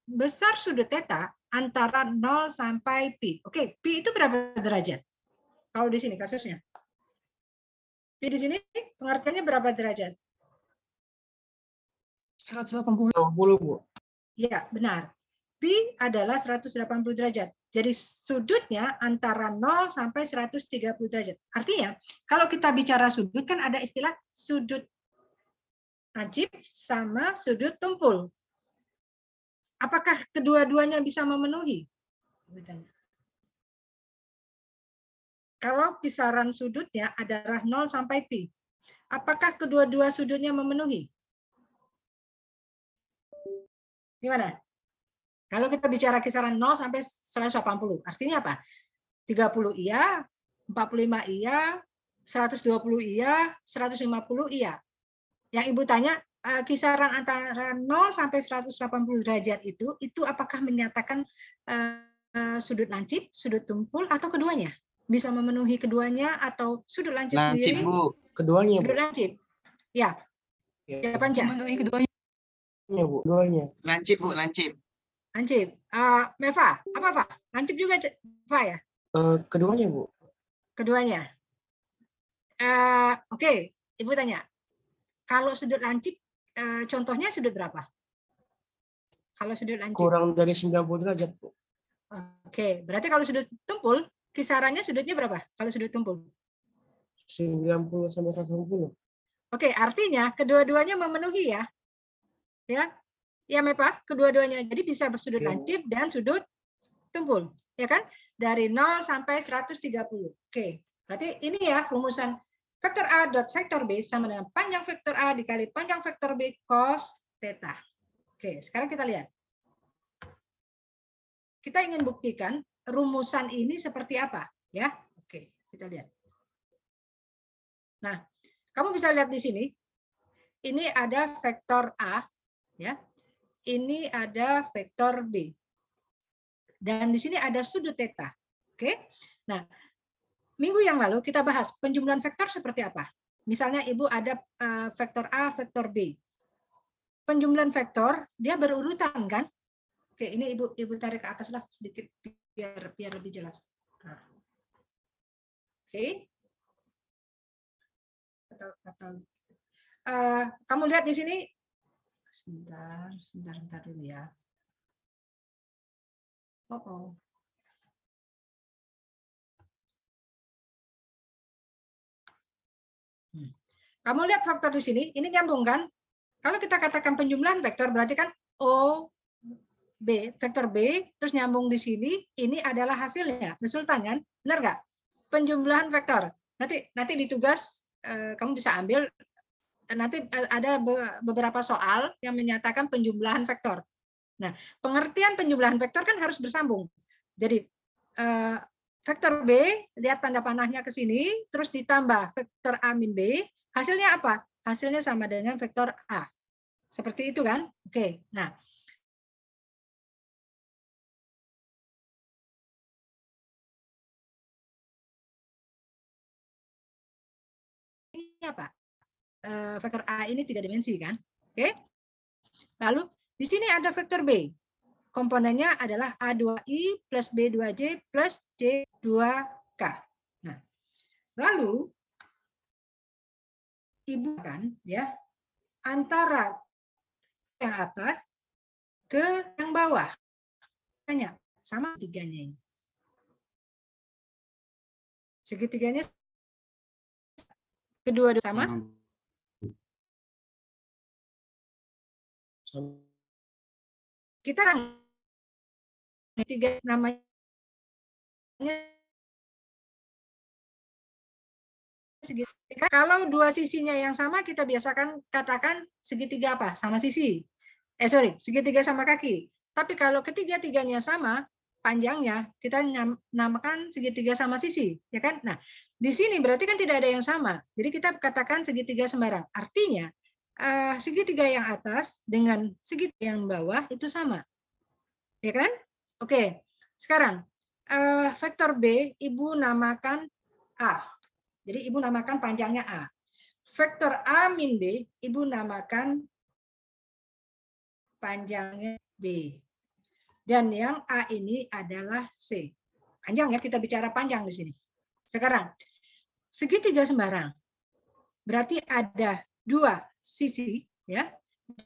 besar sudut theta antara 0 sampai pi. Oke, pi itu berapa derajat? Kalau di sini kasusnya. Pi di sini pengertiannya berapa derajat? 180, Bu. Ya, benar. Pi adalah 180 derajat. Jadi sudutnya antara 0 sampai 130 derajat. Artinya, kalau kita bicara sudut kan ada istilah sudut lancip sama sudut tumpul. Apakah kedua-duanya bisa memenuhi? Kalau kisaran sudutnya adalah 0 sampai pi, apakah kedua-dua sudutnya memenuhi? Gimana? Kalau kita bicara kisaran 0 sampai 180, artinya apa? 30 iya, 45 iya, 120 iya, 150 iya. Yang Ibu tanya, kisaran antara 0 sampai 180 derajat itu apakah menyatakan sudut lancip, sudut tumpul, atau keduanya? Bisa memenuhi keduanya atau sudut lancip sendiri? Bu. Keduanya, sudut Bu. lancip. Ya. Ya, Panca. Memenuhi keduanya. Ya, Bu. Keduanya. Lancip, Bu, lancip. Lancip. Meva, apa, Pak? Lancip juga, Pak ya? Keduanya, Bu. Keduanya. Oke, Ibu tanya. Kalau sudut lancip, contohnya sudut berapa? Kalau sudut lancip. Kurang dari 90 derajat, Bu. Oke, berarti kalau sudut tumpul, kisarannya sudutnya berapa? Kalau sudut tumpul? 90 sampai 180. Oke, artinya kedua-duanya memenuhi ya. Ya, Mepa, kedua-duanya. Jadi bisa bersudut lancip dan sudut tumpul, ya kan? Dari 0 sampai 130. Oke, berarti ini ya rumusan vektor A dot vektor B sama dengan panjang vektor A dikali panjang vektor B cos theta. Oke, sekarang kita lihat. Kita ingin buktikan rumusan ini seperti apa, ya? Oke, kita lihat. Nah, kamu bisa lihat di sini. Ini ada vektor A, ya. Ini ada vektor B. Dan di sini ada sudut theta. Oke. Nah, minggu yang lalu kita bahas penjumlahan vektor seperti apa. Misalnya Ibu ada vektor A, vektor B. Penjumlahan vektor dia berurutan kan? Oke, ini Ibu tarik ke atas lah sedikit biar lebih jelas. Nah. Oke. Kamu lihat di sini. Sebentar dulu ya. Kamu lihat faktor di sini, ini nyambung kan? Kalau kita katakan penjumlahan vektor berarti kan O B, vektor B, terus nyambung di sini, ini adalah hasilnya, resultan kan? Benar nggak? Penjumlahan vektor. Nanti di tugas kamu bisa ambil, nanti ada beberapa soal yang menyatakan penjumlahan vektor. Nah, pengertian penjumlahan vektor kan harus bersambung. Jadi, vektor B, lihat tanda panahnya ke sini, terus ditambah vektor A min B, hasilnya apa? Hasilnya sama dengan vektor A. Seperti itu kan? Oke, nah. Ini apa? Vektor A ini 3 dimensi kan? Oke. Lalu di sini ada vektor B. Komponennya adalah A2I plus B2J plus C2K. Nah, lalu Ibu kan ya antara yang atas ke yang bawah. Tanya, sama segitiganya ini. Segitiganya kedua sama? Kita tiga namanya segitiga. Kalau dua sisinya yang sama kita biasakan katakan segitiga apa? Sama sisi. Segitiga sama kaki. Tapi kalau ketiga-tiganya sama panjangnya, kita namakan segitiga sama sisi, ya kan? Nah, di sini berarti kan tidak ada yang sama. Jadi kita katakan segitiga sembarang. Artinya segitiga yang atas dengan segitiga yang bawah itu sama. Ya kan? Oke. Sekarang vektor B Ibu namakan A. Jadi Ibu namakan panjangnya A. Vektor A min B Ibu namakan panjangnya B. Dan yang A ini adalah C. Panjang ya, kita bicara panjang di sini. Sekarang, segitiga sembarang. Berarti ada dua sisi, ya.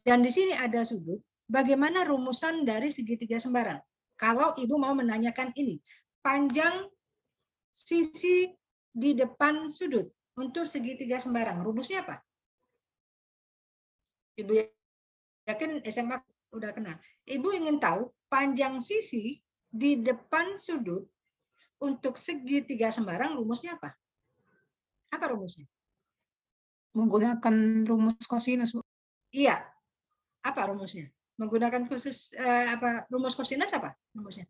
Dan di sini ada sudut. Bagaimana rumusan dari segitiga sembarang? Kalau Ibu mau menanyakan ini, panjang sisi di depan sudut untuk segitiga sembarang, rumusnya apa? Ibu yakin SMA udah kenal. Ibu ingin tahu panjang sisi di depan sudut untuk segitiga sembarang, rumusnya apa? Apa rumusnya? Menggunakan rumus kosinus, Bu. Iya. Apa rumusnya? Menggunakan rumus kosinus apa rumusnya?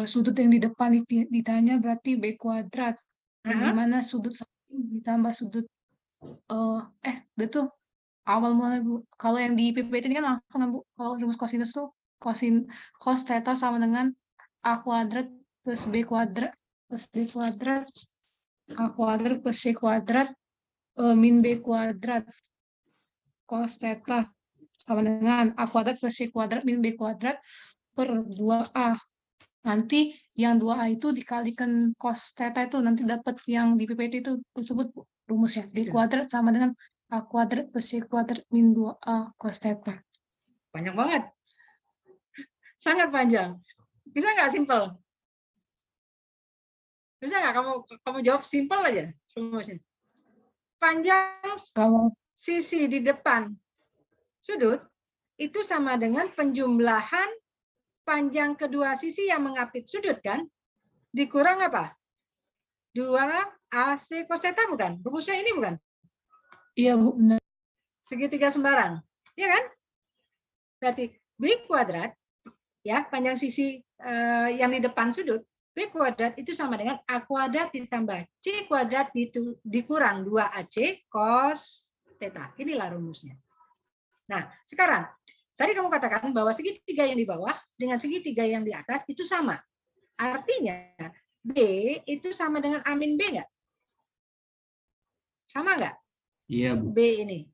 Sudut yang di depan ditanya berarti B kuadrat. Di mana sudut samping ditambah sudut betul awal mulai, Bu. Kalau yang di PPT ini kan langsung, Bu. Kalau rumus kosinus tuh cos theta sama dengan A kuadrat plus B kuadrat plus B kuadrat A kuadrat plus C kuadrat min B kuadrat. Cos theta sama dengan A kuadrat plus C kuadrat min B kuadrat per 2A. Nanti yang 2A itu dikalikan cos theta itu nanti dapat yang di PPT itu tersebut rumusnya. B kuadrat sama dengan A kuadrat plus C kuadrat min 2A cos theta. Banyak banget. Sangat panjang. Bisa nggak simpel? Bisa nggak kamu jawab simpel aja rumusnya? Panjang Kalau sisi di depan sudut itu sama dengan penjumlahan panjang kedua sisi yang mengapit sudut, kan? Dikurang apa? 2AC cos theta, bukan? Rumusnya ini bukan? iya, Bu, benar. Segitiga sembarang. Ya kan? Berarti B kuadrat, ya, panjang sisi yang di depan sudut, B kuadrat itu sama dengan A kuadrat ditambah C kuadrat dikurang 2AC cos theta. Inilah rumusnya. Nah, sekarang tadi kamu katakan bahwa segitiga yang di bawah dengan segitiga yang di atas itu sama. Artinya B itu sama dengan A min B nggak? Sama nggak? Iya, Bu. B ini.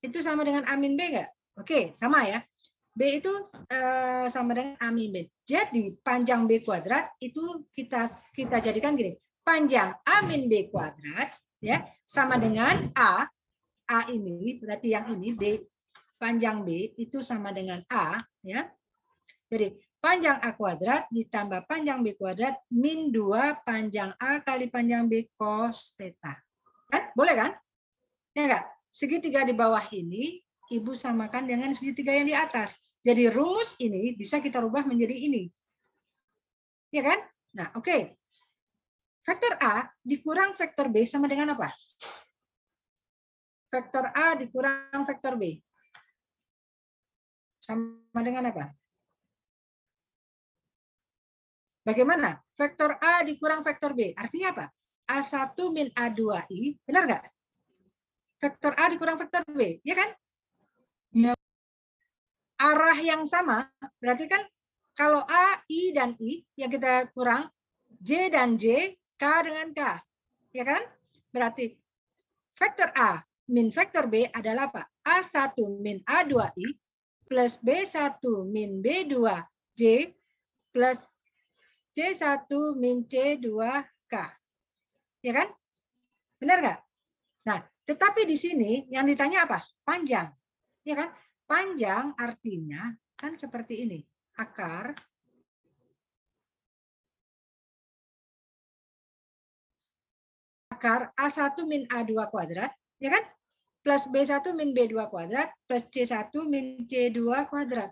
Itu sama dengan A min B nggak? Oke, sama ya. B itu sama dengan A min B. Jadi panjang B kuadrat itu kita jadikan gini. Panjang A min B kuadrat ya sama dengan A ini berarti yang ini B, panjang B itu sama dengan A, ya. Jadi panjang A kuadrat ditambah panjang B kuadrat min 2 panjang A kali panjang B cos theta. Kan? Boleh kan? Ya enggak? Segitiga di bawah ini Ibu samakan dengan segitiga yang di atas. Jadi rumus ini bisa kita rubah menjadi ini. Ya kan? Nah, oke. Vektor A dikurang vektor B sama dengan apa? Vektor A dikurang vektor B. Sama dengan apa? Bagaimana? Vektor A dikurang vektor B. Artinya apa? A1 min A2I. Benar nggak? Vektor A dikurang vektor B. Ya kan? Iya. Arah yang sama. Berarti kan kalau A, I, dan I yang kita kurang, J dan J, K dengan K. Ya kan? Berarti vektor A min vektor B adalah apa? A1 min A2I plus B1 min B2J plus C1 min C2K. Ya kan? Benar nggak? Nah, tetapi di sini yang ditanya apa? Panjang. Ya kan? Panjang artinya kan seperti ini. Akar A1 min A2 kuadrat, ya kan? Plus B1 min B2 kuadrat plus C1 min C2 kuadrat.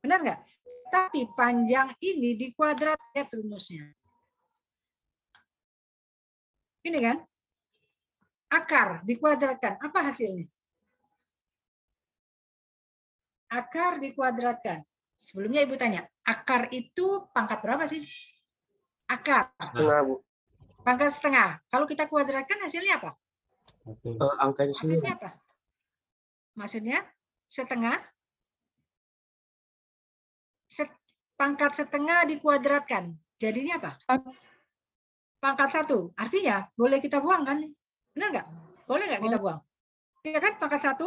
Benar nggak? Tapi panjang ini dikuadrat, ya rumusnya. Ini kan? Akar dikuadratkan. Apa hasilnya? Akar dikuadratkan. Sebelumnya Ibu tanya, akar itu pangkat berapa sih? Akar. Setengah, Bu. Pangkat setengah. Kalau kita kuadratkan hasilnya apa? Angkanya sendiri. Maksudnya apa? Maksudnya setengah. Pangkat setengah dikuadratkan. Jadinya apa? Pangkat 1. Artinya boleh kita buang kan? Benar nggak? Boleh nggak kita buang? Ya kan? Pangkat 1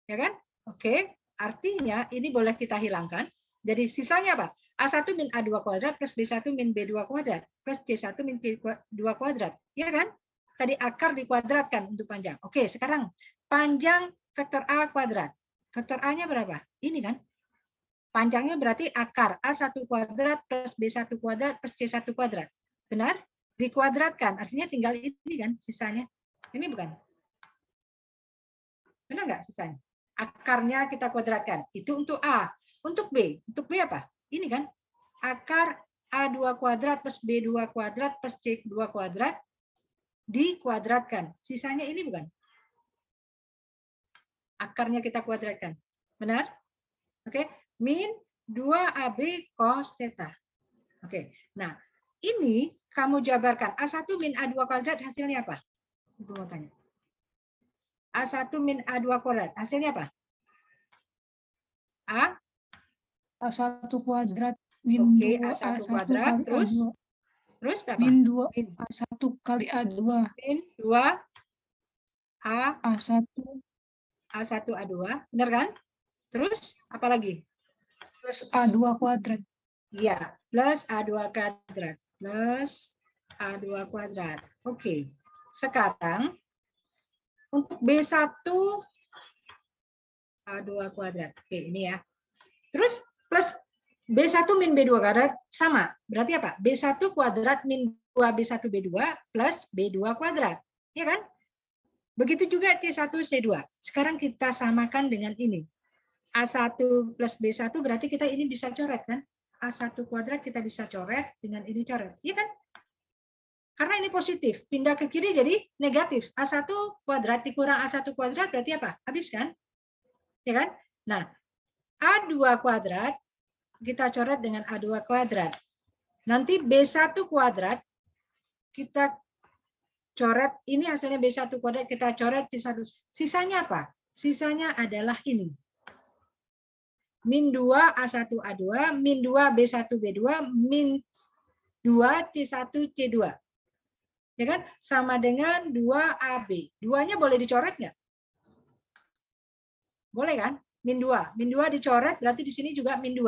Ya kan? Oke, artinya ini boleh kita hilangkan. Jadi sisanya apa? A1 min A2 kuadrat plus B1 min B2 kuadrat plus C1 min C2 kuadrat. Ya kan? Tadi akar dikuadratkan untuk panjang. Oke, sekarang panjang vektor A kuadrat. Vektor A-nya berapa? Ini kan? Panjangnya berarti akar A1 kuadrat plus B1 kuadrat plus C1 kuadrat. Benar? Dikuadratkan. Artinya tinggal ini kan sisanya. Ini bukan? Benar nggak sisanya? Akarnya kita kuadratkan. Itu untuk A. Untuk B. Untuk B apa? Ini kan. Akar A2 kuadrat plus B2 kuadrat plus C2 kuadrat dikuadratkan. Sisanya ini bukan? Akarnya kita kuadratkan. Benar? Oke. Min 2AB cos theta. Oke. Nah, ini kamu jabarkan. A1 min A2 kuadrat hasilnya apa? Ibu mau tanya. A1 min A2 kuadrat. Hasilnya apa? A1 kuadrat min 2 A1 A1 kuadrat kali terus A2. Terus berapa? Min 2 A1 kali A2. Min 2 A1 A1 A2. Benar kan? Terus apa lagi? plus A2 kuadrat. Iya, plus A2 kuadrat. Plus A2 kuadrat. Oke. Sekarang untuk B1 A2 kuadrat. Oke, ini ya. Terus plus B1 min B2 kuadrat sama. Berarti apa? B1 kuadrat min 2B1B2 plus B2 kuadrat. Ya kan? Begitu juga C1C2. Sekarang kita samakan dengan ini. A1 plus B1 berarti kita ini bisa coret kan? A1 kuadrat kita bisa coret dengan ini coret. Iya kan? Karena ini positif. Pindah ke kiri jadi negatif. A1 kuadrat dikurang A1 kuadrat berarti apa? Habis kan? Ya kan? Nah, A2 kuadrat kita coret dengan A2 kuadrat. Nanti B1 kuadrat kita coret. Ini hasilnya B1 kuadrat kita coret C1. Sisanya apa? Sisanya adalah ini. Min 2 A1 A2, min 2 B1 B2, min 2 C1 C2. Ya kan? Sama dengan 2 AB. 2-nya boleh dicoret nggak? Boleh kan? Min 2. Min 2 dicoret, berarti di sini juga min 2.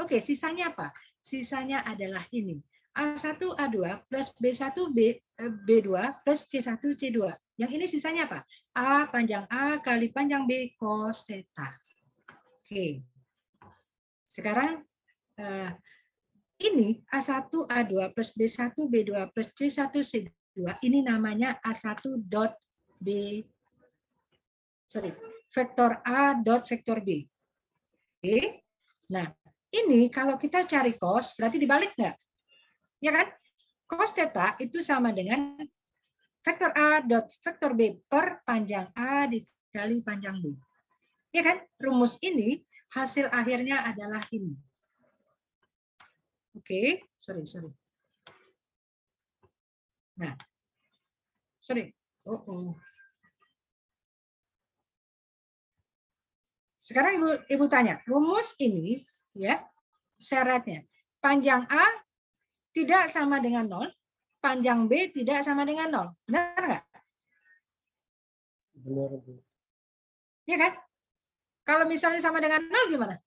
Oke, sisanya apa? Sisanya adalah ini. A1 A2 plus B1 B2 plus C1 C2. Yang ini sisanya apa? A panjang A kali panjang B cos theta. Oke. Sekarang ini A1 A2 plus B1 B2 plus C1 C2 ini namanya A1 dot B vektor A dot vektor B. Oke. Nah, ini kalau kita cari cos berarti dibalik nggak? Ya kan? Cos theta itu sama dengan vektor A dot vektor B per panjang A dikali panjang B. Ya kan? Rumus ini hasil akhirnya adalah ini. Oke, sorry. Nah, sorry. Sekarang Ibu tanya, rumus ini ya syaratnya panjang A tidak sama dengan 0, panjang B tidak sama dengan 0. Benar nggak? Benar, Bu. Ya kan? Kalau misalnya sama dengan 0 gimana?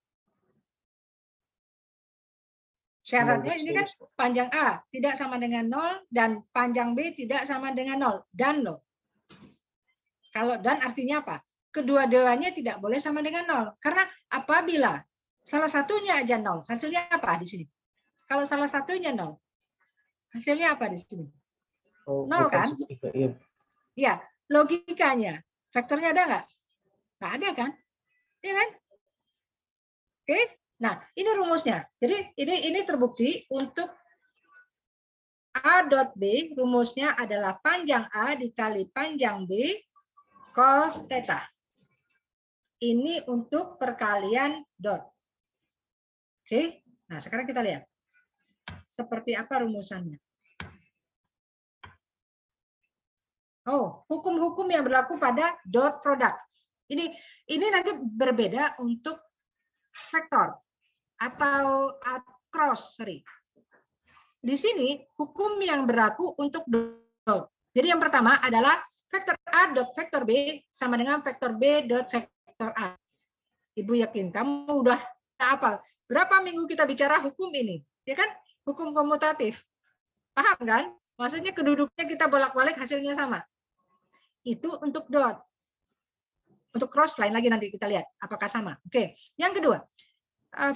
Syaratnya ini kan panjang A tidak sama dengan 0 dan panjang B tidak sama dengan 0. Dan loh. Kalau dan artinya apa? Kedua-duanya tidak boleh sama dengan 0. Karena apabila salah satunya aja 0, hasilnya apa di sini? Kalau salah satunya 0, hasilnya apa di sini? 0 kan? Iya, logikanya. Vektornya ada nggak? Nggak ada kan? Iya kan? Oke. Nah, ini rumusnya. Jadi ini terbukti untuk A dot B, rumusnya adalah panjang A dikali panjang B cos theta. Ini untuk perkalian dot. Oke. Nah, sekarang kita lihat. Seperti apa rumusannya. Oh, hukum-hukum yang berlaku pada dot product. Ini nanti berbeda untuk vektor atau cross, sorry. Di sini hukum yang berlaku untuk dot. Jadi yang pertama adalah vektor A dot vektor B sama dengan vektor B dot vektor A. Ibu yakin kamu udah apa? Berapa minggu kita bicara hukum ini? Ya kan? Hukum komutatif. Paham kan? Maksudnya kedudukannya kita bolak-balik hasilnya sama. Itu untuk dot. Untuk cross line lagi nanti kita lihat apakah sama. Oke. Yang kedua,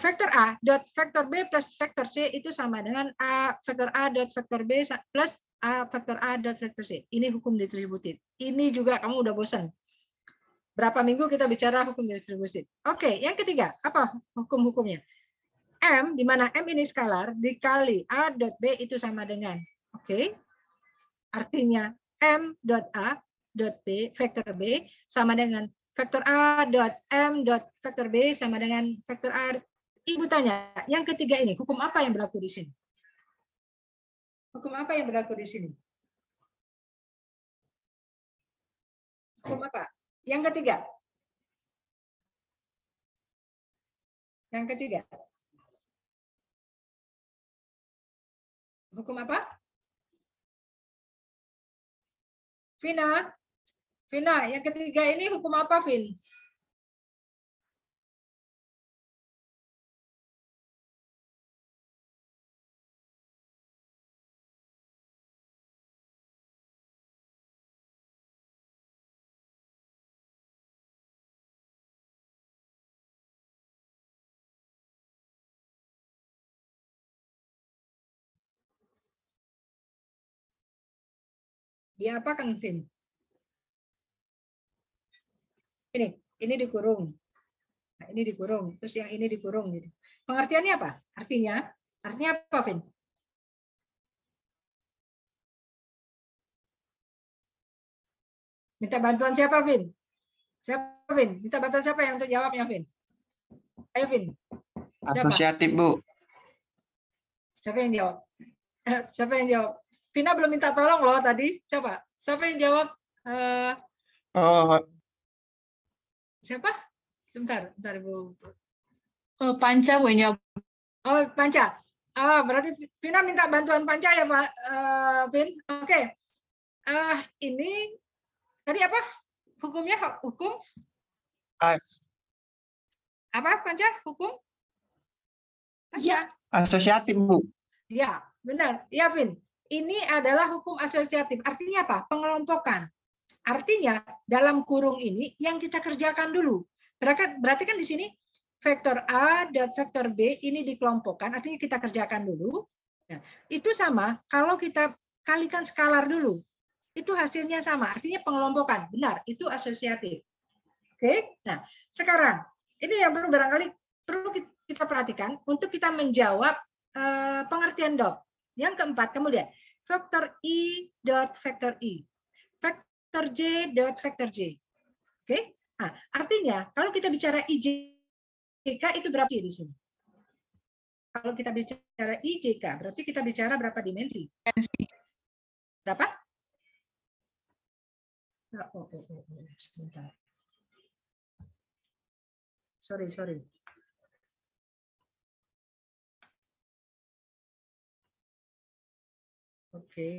vektor A dot vektor B plus vektor C itu sama dengan vektor A dot vektor B plus vektor A dot vektor C. Ini hukum distributif. Ini juga kamu udah bosan. Berapa minggu kita bicara hukum distributif. Oke, yang ketiga, apa hukum-hukumnya? M, di mana M ini skalar, dikali A dot B itu sama dengan. Oke. Artinya M dot A dot B, vektor B, sama dengan vektor A dot M dot vektor B sama dengan vektor A. Ibu tanya, yang ketiga ini, hukum apa yang berlaku di sini? Hukum apa yang berlaku di sini? Hukum apa? Yang ketiga. Yang ketiga. Hukum apa? Vina. Vina, yang ketiga ini hukum apa, Vin? Dia apa kan, Vin? Ini dikurung. Nah, ini dikurung, terus yang ini dikurung gitu. Pengertiannya apa? Artinya apa, Vin? Minta bantuan siapa, Vin? Siapa, Vin? Minta bantuan siapa yang untuk jawabnya, Vin? Ayo, Vin. Siapa? Asosiatif, Bu. Siapa yang jawab? Siapa yang jawab? Vina belum minta tolong loh tadi. Siapa? Siapa yang jawab? Oh, Siapa? Sebentar, Ibu. Panca Bu yang jawab. Oh, Panca. Berarti Vina minta bantuan Panca ya, Pak Vin. Oke. Ini tadi apa? Hukumnya hukum apa, Panca? Hukum? Panca. asosiatif, Bu. Ya, benar. Ya, Vin. Ini adalah hukum asosiatif. Artinya apa? Pengelompokan. Artinya dalam kurung ini yang kita kerjakan dulu. Berarti kan di sini vektor A dan vektor B ini dikelompokkan, artinya kita kerjakan dulu. Nah, itu sama kalau kita kalikan skalar dulu. Itu hasilnya sama, artinya pengelompokan. Benar, itu asosiatif. Oke. Nah, sekarang ini yang barangkali perlu kita perhatikan untuk kita menjawab pengertian dot. Yang keempat, kamu lihat vektor I dot vektor I. Vektor J dot vektor J. Oke? Nah, artinya kalau kita bicara IJK itu berapa di sini? Kalau kita bicara IJK, berarti kita bicara berapa dimensi? Berapa? Sebentar. Sorry. Oke.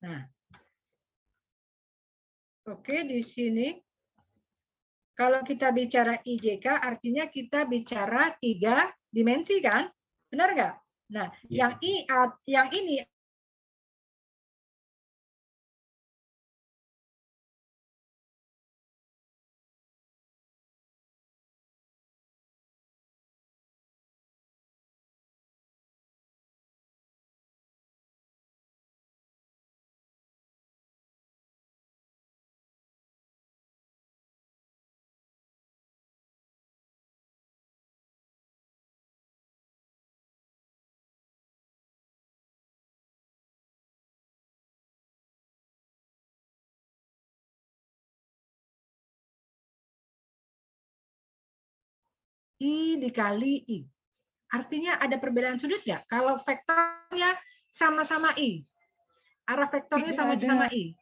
Nah. Oke, di sini kalau kita bicara IJK artinya kita bicara 3 dimensi kan? Benar nggak? Nah, yang ini I dikali I. Artinya ada perbedaan sudut nggak? Kalau vektornya sama-sama I. Arah vektornya sama-sama I.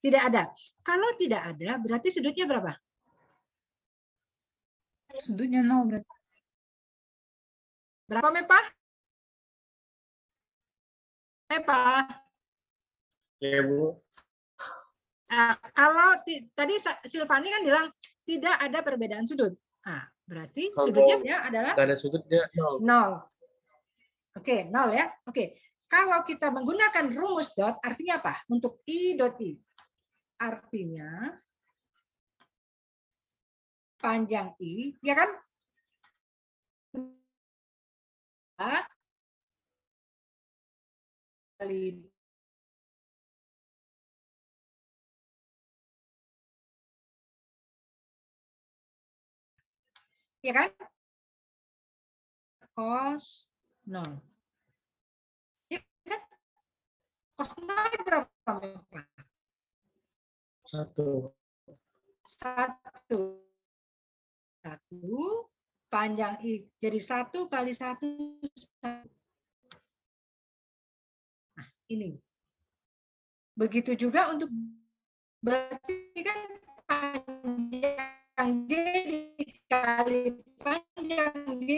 Tidak ada. Kalau tidak ada, berarti sudutnya berapa? Sudutnya 0 berarti. Berapa, Mepa? Mepa? Ya, Bu. Kalau tadi Silvani kan bilang tidak ada perbedaan sudut. Nah, berarti Kalau sudutnya adalah nggak ada sudutnya 0. 0. Oke, 0 ya. Oke. Kalau kita menggunakan rumus dot, artinya apa? Untuk I dot I. Artinya panjang I, ya kan? Kali ya kan? Cos 0. Ya kan? Cos 0 berapa? 1. 1. 1 panjang I. Jadi 1 kali 1. Nah, ini. Begitu juga untuk berarti kan panjang J dikali panjang J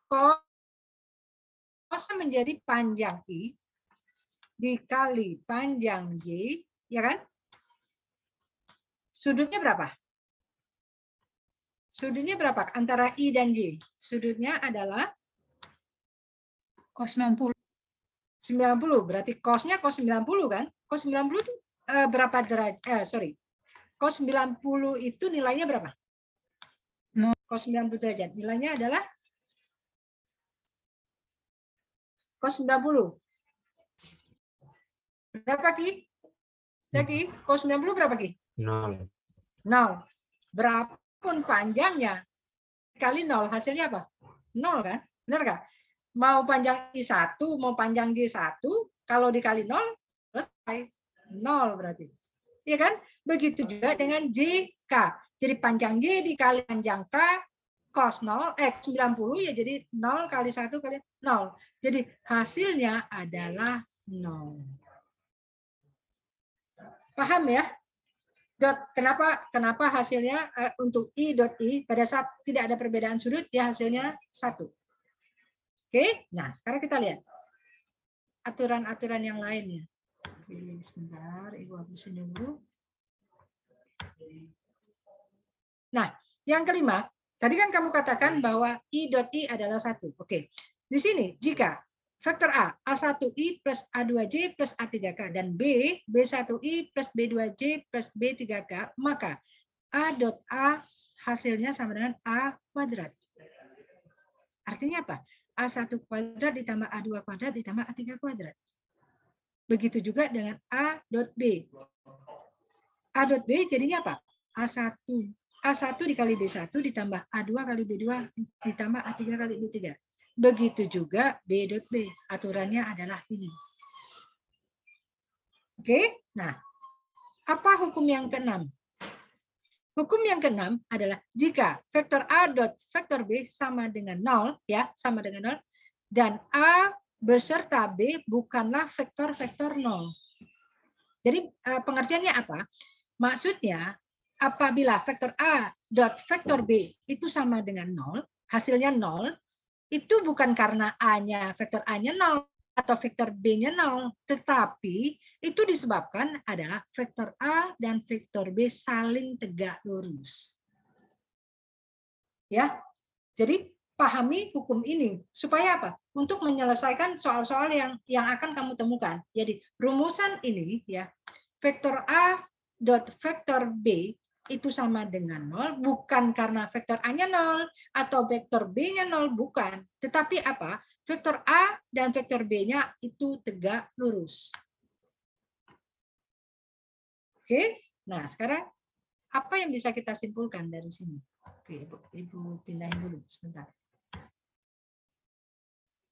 cos menjadi panjang I dikali panjang J, ya kan? Sudutnya berapa? Sudutnya berapa antara I dan J? Sudutnya adalah Cos 90. 90, berarti cosnya cos 90 kan? Cos 90 itu berapa derajat? Sorry. Cos 90 itu nilainya berapa? No. Cos 90 derajat. Nilainya adalah cos 90. Berapa, Ki? Ki, cos 90 berapa, Ki? 0. 0. Berapapun panjangnya kali 0, hasilnya apa? 0 kan? Benar nggak? Mau panjang I1, mau panjang J1, kalau dikali 0, selesai. 0 berarti. Iya kan? Begitu juga dengan JK. Jadi panjang J dikali panjang K, cos 0, 90 ya jadi 0 kali 1 kali 0. Jadi hasilnya adalah 0. Paham ya? Kenapa hasilnya untuk I dot I pada saat tidak ada perbedaan sudut ya hasilnya 1. Oke, nah sekarang kita lihat aturan-aturan yang lainnya. Sebentar, Ibu hapusin dulu. Nah, yang kelima, tadi kan kamu katakan bahwa I dot I adalah 1. Oke, di sini jika vektor A, A1I plus A2J plus A3K, dan B, B1I plus B2J plus B3K, maka A dot A hasilnya sama dengan A kuadrat. Artinya apa? A1 kuadrat ditambah A2 kuadrat ditambah A3 kuadrat. Begitu juga dengan A dot B. A dot B jadinya apa? A1 dikali B1 ditambah A2 kali B2 ditambah A3 kali B3. Begitu juga B dot B. Aturannya adalah ini. Oke? Nah, apa hukum yang keenam? Hukum yang keenam adalah jika vektor A dot vektor B sama dengan 0, ya, sama dengan 0, dan A beserta B bukanlah vektor-vektor 0. Jadi pengertiannya apa? Maksudnya apabila vektor A dot vektor B itu sama dengan 0, hasilnya 0, itu bukan karena A-nya, vektor A-nya 0 atau vektor B-nya 0, tetapi itu disebabkan adalah vektor A dan vektor B saling tegak lurus. Ya. Jadi pahami hukum ini supaya apa? Untuk menyelesaikan soal-soal yang akan kamu temukan. Jadi rumusan ini ya, vektor A dot vektor B itu sama dengan 0 bukan karena vektor A-nya 0 atau vektor B-nya 0, bukan. Tetapi apa? Vektor A dan vektor B-nya itu tegak lurus. Oke. Nah, sekarang apa yang bisa kita simpulkan dari sini? Oke, Ibu pindahin dulu sebentar.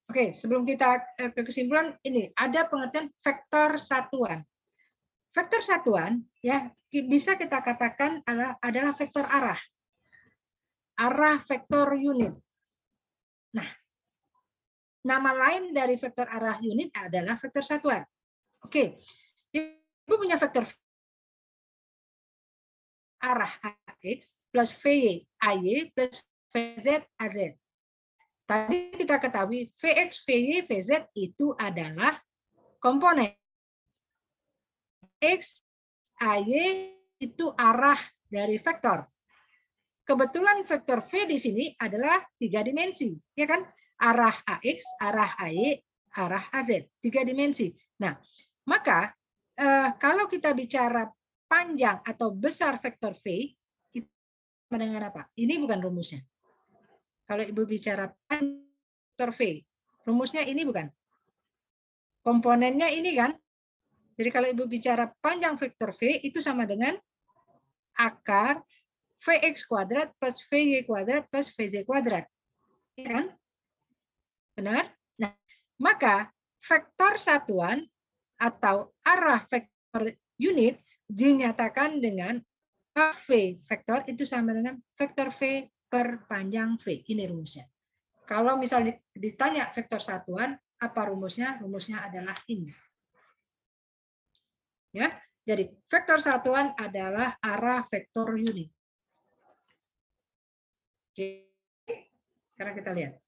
Oke, sebelum kita ke kesimpulan, ini ada pengertian vektor satuan. Vektor satuan ya bisa kita katakan adalah vektor arah. Arah vektor unit. Nah, nama lain dari vektor arah unit adalah vektor satuan. Oke. Ibu punya vektor arah AX plus VY AY plus VZ AZ. Tadi kita ketahui Vx, Vy, Vz itu adalah komponen X AY itu arah dari vektor. Kebetulan vektor V di sini adalah 3 dimensi, ya kan? Arah AX, arah AY, arah AZ, 3 dimensi. Nah, maka kalau kita bicara panjang atau besar vektor V, itu dengan apa? Ini bukan rumusnya. Kalau Ibu bicara panjang vektor V, rumusnya ini bukan. Komponennya ini kan. Jadi kalau Ibu bicara panjang vektor V, itu sama dengan akar Vx kuadrat plus Vy kuadrat plus Vz kuadrat. Ya kan? Benar? Nah, maka vektor satuan atau arah vektor unit dinyatakan dengan V vektor itu sama dengan vektor V per panjang V. Ini rumusnya. Kalau misalnya ditanya vektor satuan, apa rumusnya? Rumusnya adalah ini. Ya, jadi vektor satuan adalah arah vektor unit. Oke. Sekarang kita lihat.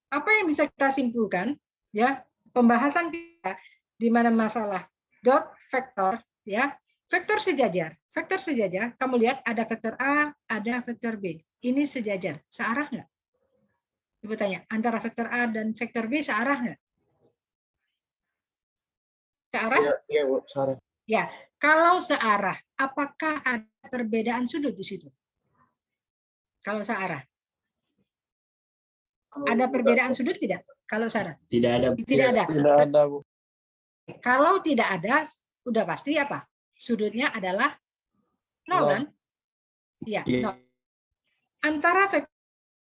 Apa yang bisa kita simpulkan? Ya, pembahasan kita di mana masalah dot vektor, ya, vektor sejajar. Vektor sejajar, kamu lihat ada vektor A, ada vektor B. Ini sejajar, searah nggak? Ibu tanya, antara vektor A dan vektor B searah nggak? Searah? Iya, Bu, searah. Ya, kalau searah, apakah ada perbedaan sudut di situ? Kalau searah. Ada perbedaan sudut tidak? Kalau searah? Tidak ada. Tidak ada. Tidak ada, Bu. Kalau tidak ada, udah pasti apa? Sudutnya adalah 0 kan? Iya, 0. Antara vektor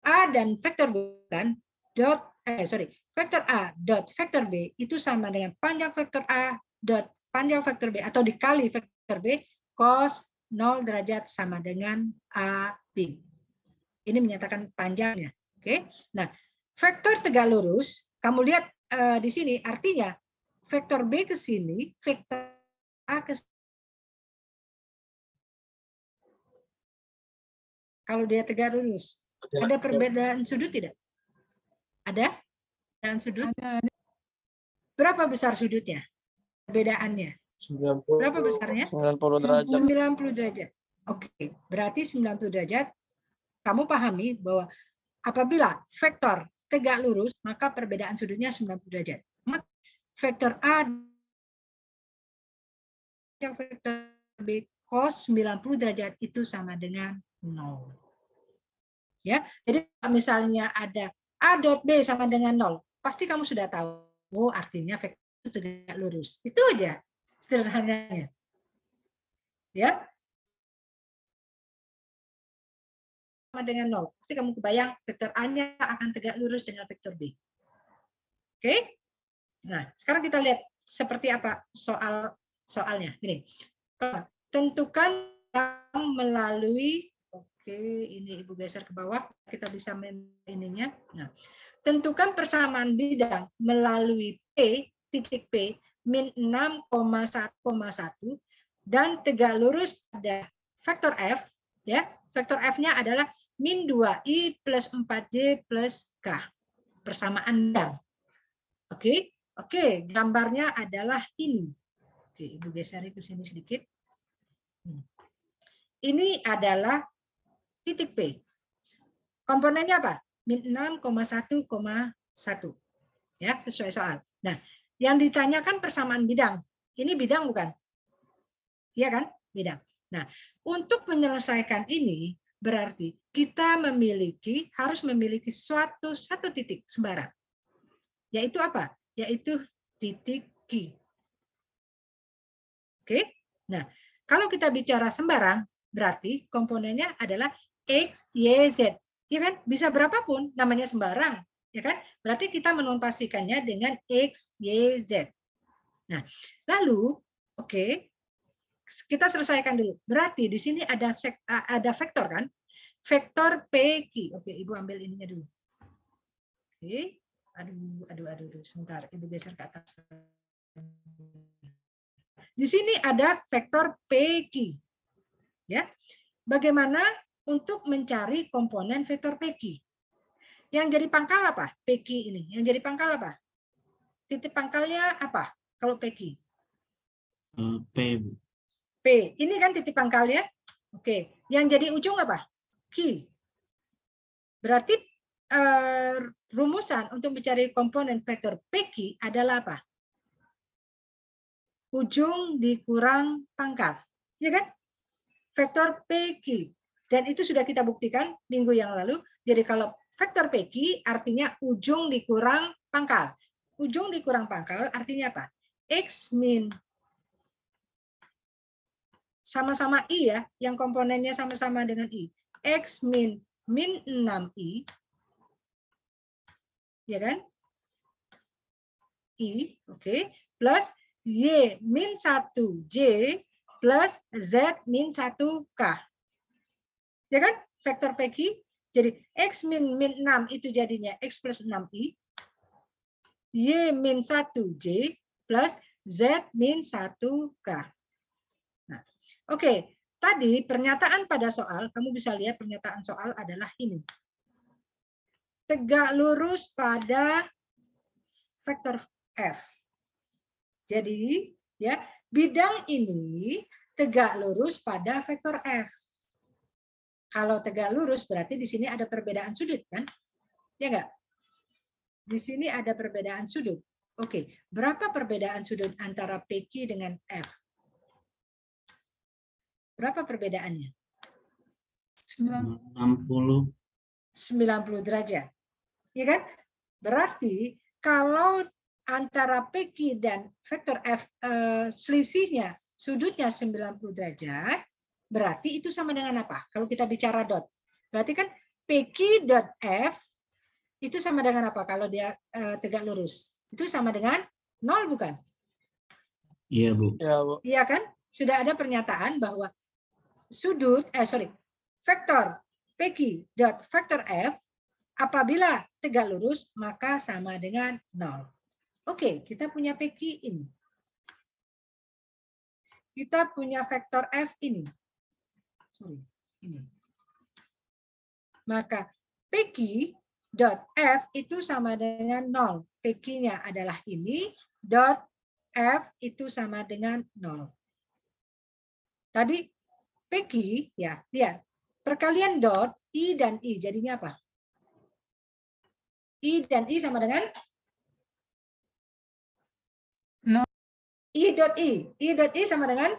A dan vektor B kan, vektor A dot vektor B itu sama dengan panjang vektor A dot panjang vektor B atau dikali vektor B cos 0 derajat sama dengan AB. Ini menyatakan panjangnya. Oke. Nah, vektor tegak lurus, kamu lihat di sini artinya vektor B ke sini, vektor A ke sini. Kalau dia tegak lurus, ada perbedaan sudut tidak? Ada? Perbedaan sudut? Ada. Berapa besar sudutnya? Perbedaannya? 90. Berapa besarnya? 90 derajat. 90 derajat. Oke, berarti 90 derajat. Kamu pahami bahwa apabila vektor tegak lurus, maka perbedaan sudutnya 90 derajat. Maka vektor A yang vektor B cos 90 derajat itu sama dengan 0. Ya, jadi misalnya ada A dot B sama dengan 0, pasti kamu sudah tahu, oh artinya vektor tegak lurus. Itu aja sederhananya. Ya. Sama dengan 0. Pasti kamu kebayang vektor A-nya akan tegak lurus dengan vektor B. Oke? Nah, sekarang kita lihat seperti apa soalnya. Gini. Tentukan melalui, oke, ini Ibu geser ke bawah, kita bisa ininya. Nah, tentukan persamaan bidang melalui P, titik P, min 6,1,1 dan tegak lurus pada vektor F, ya. Vektor F-nya adalah min 2i plus 4j plus k. Persamaan bidang. Oke, gambarnya adalah ini. Oke, Ibu geser ke sini sedikit. Ini adalah titik P. Komponennya apa? Min 6,1,1. Ya, sesuai soal. Nah, yang ditanyakan persamaan bidang. Ini bidang bukan? Iya kan? Bidang. Nah, untuk menyelesaikan ini berarti kita harus memiliki satu titik sembarang. Yaitu apa? Yaitu titik Q. Oke? Nah, kalau kita bicara sembarang, berarti komponennya adalah X, Y, Z. Ya kan? Bisa berapapun, namanya sembarang. Ya kan? Berarti kita menotasikannya dengan X, Y, Z. Nah, lalu, oke, kita selesaikan dulu. Berarti di sini ada vektor kan? Vektor PQ. Oke, Ibu ambil ininya dulu. Oke. Aduh, sebentar. Ibu geser ke atas. Di sini ada vektor PQ. Ya. Bagaimana untuk mencari komponen vektor PQ? Yang jadi pangkal apa? PQ ini. Yang jadi pangkal apa? titik pangkalnya apa? Kalau PQ? P, Bu. P. Ini kan titik pangkalnya. Oke. Yang jadi ujung apa? Q. Berarti rumusan untuk mencari komponen vektor PQ adalah apa? Ujung dikurang pangkal. Ya kan? Vektor PQ. Dan itu sudah kita buktikan minggu yang lalu. Jadi kalau vektor PQ artinya ujung dikurang pangkal. Ujung dikurang pangkal artinya apa? X min sama-sama I ya, yang komponennya sama-sama dengan I. X min 6I, ya kan? I, oke, plus Y min 1J plus Z min 1K. Ya kan? Vektor PQ. Jadi X min 6 itu jadinya X plus 6I. Y min 1J plus Z min 1K. Nah, oke. Tadi pernyataan pada soal, kamu bisa lihat pernyataan soal adalah ini. Tegak lurus pada vektor F. Jadi, ya, bidang ini tegak lurus pada vektor F. Kalau tegak lurus berarti di sini ada perbedaan sudut, kan? Ya enggak? Di sini ada perbedaan sudut. Oke, berapa perbedaan sudut antara PQ dengan F? Berapa perbedaannya? 60. 90 derajat. Ya kan? Berarti kalau antara PQ dan vektor F selisihnya sudutnya 90 derajat, berarti itu sama dengan apa? Kalau kita bicara dot. Berarti kan PQ dot F itu sama dengan apa kalau dia tegak lurus? Itu sama dengan 0 bukan? Iya, Bu. Ya, Bu. Iya kan? Sudah ada pernyataan bahwa vektor PQ dot vektor F apabila tegak lurus maka sama dengan 0. Oke, kita punya PQ ini. Kita punya vektor F ini. Ini. Maka PQ dot F itu sama dengan 0. PQ-nya adalah ini, dot F itu sama dengan 0. Tadi PQ, ya, lihat. Perkalian dot, I dan I, jadinya apa? I dan I sama dengan? 0. I dot I. I dot I sama dengan?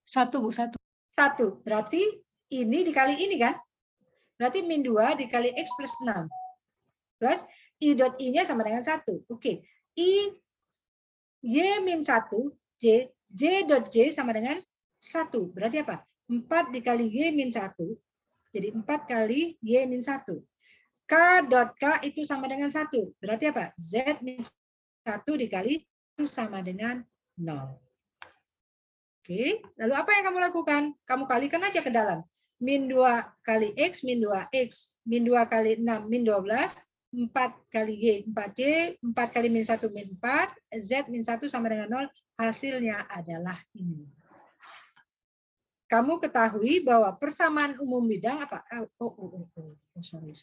1, Bu, 1. 1. Berarti ini dikali ini kan? Berarti min 2 dikali X plus 6. Plus I dot I-nya sama dengan 1. Oke. I Y min 1, J dot J sama dengan 1. Berarti apa? 4 dikali Y min 1. Jadi 4 kali Y min 1. K dot K itu sama dengan 1. Berarti apa? Z min 1 dikali itu sama dengan 0. Oke. Lalu apa yang kamu lakukan? Kamu kalikan aja ke dalam. Min 2 kali X, min 2X. Min 2 kali 6, min 12. 4 kali Y, 4Y. 4 kali min 1, min 4. Z min 1 sama dengan 0. Hasilnya adalah ini. Kamu ketahui bahwa persamaan umum bidang apa? Sorry.